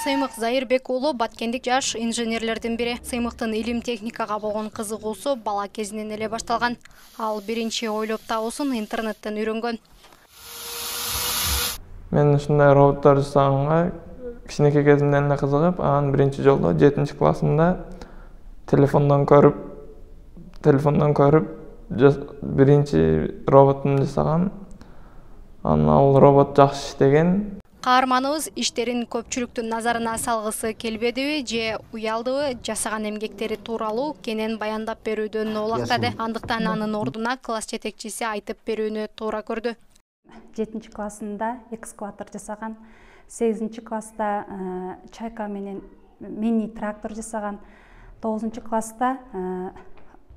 Сыймык Зайырбек уулу баткендик жаш инженерлердин бири. Сыймыктын илим техникага болгон кызыгуусу бала кезинен эле башталган. Ал биринчи ойлоп табуусун интернеттен үйрөнгөн. Мен ушундай роботтор жасаганга кичинекей кезимден эле кызыгып, анан биринчи жолу 7-классымда телефондон көрүп биринчи роботун жасагам. Анан ал робот жакшы иштеген. Каарманыбыз иштерин көпчүлүктүн назарына салгысы келбедиби же уялдыбы жасаган эмгектери тууралуу кенен баяндап берүүдөн улактады. Андыктан анын ордуна класс жетекчиси айтып берүүнү туура көрдү. 7-классында экскаватор жасаган, 8-класста чайка менен мини трактор жасаган, 9-класста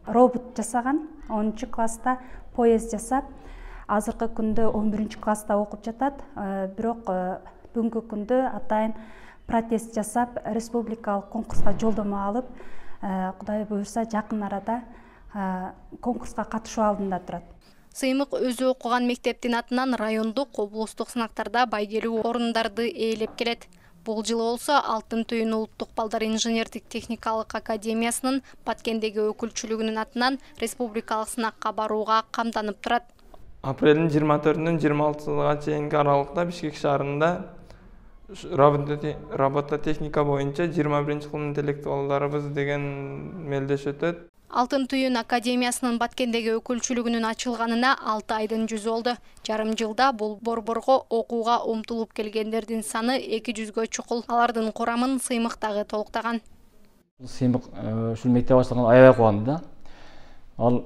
робот жасаган, 10-класста поезд жасап, азыркы күндө 11-класста окуп жатат. Бирок бүгүнкү күндө атайын протест жасап, республикалык конкурска жолдомо алып, Кудай буйрса жакын арада конкурска катышуу алдында турат. Сыймык өзү окуган мектептин атынан райондук, облустук сынактарда байгелүү орундарды ээлеп келет. Бул жылы болсо Алтын Түйүн улуттук балдар инженердик техникалык академиясынын Баткендеги өкүлчүлүгүнүн атынан республикалык сынакка барууга камданып турат. Апрелдин 24-нөн 26-га чейинки аралыкта Бишкек шаарында робототехника боюнча 21-кылым интеллектуалдарыбыз деген мелдеш өтөт. Алтын Түйүн академиясынын Баткендеги өкүлчүлүгүнүн ачылганына 6 айдын жүзү болду. Жарым жылда бул борборго окууга умтулуп келгендердин саны 200гө чукул. Алардын курамын Сыймык дагы толуктаган. Сыймык ушул мектеп башталганда аябай кубанды да. Ал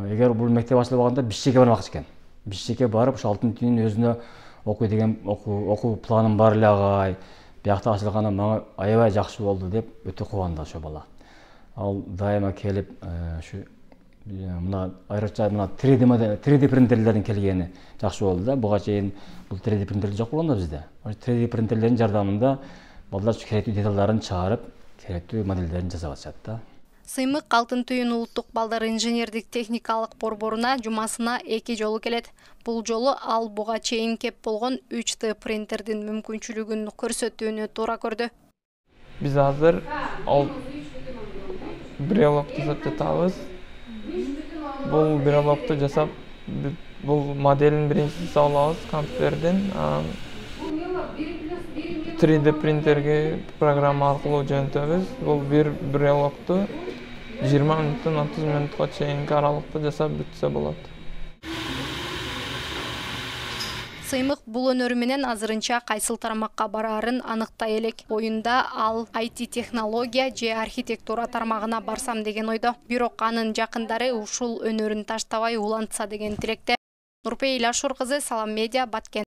эгер бул мектеп ачылбаганда Бишкекке бармакчы экен. Бишкекке барып, ушу Алтын Түйүн өзүнө окуй деген окуу планым бар эле агай. Биякта ачылганы мага аябай жакшы болду деп өтө кубанды ошо бала. Ал дайыма келип, ушу мына айрыкча мына 3D принтерлердин келгени жакшы болду да. Буга чейин бул 3D принтерлер жок болгон да бизде. Ошо 3D принтерлердин жардамында балдар керектүү деталдарын чыгарып, керектүү моделдерин жасап атышат да. Сыймык Алтын Түйүн улуттук балдар инженердик техникалык борборуна жумасына 2 жолу келет. Бул жолу ал буга чейин кеп болгон 3D принтердин мүмкүнчүлүгүн көрсөтүүнү туура көрдү. Биз азыр брелокту жасап жатабыз. Бул брелокту жасап, бул моделин биринчисин алабыз компьютерден, 3D принтерге программа аркылуу жөнөтөбүз. Бул бир брелокту 20 мүнөттөн 30 мүнөткө чейинки аралыкта жасап бүтсө болот. Сыймык бул өнөрү менен азырынча кайсыл тармакка бараарын аныктай элек. Оюнда ал IT технология же архитектура тармагына барсам деген ойдо. Бирок анын жакындары ушул өнөрүн таштабай улантса деген тилекте. Нурпейил Ашур кызы, Салам Медиа, Баткен.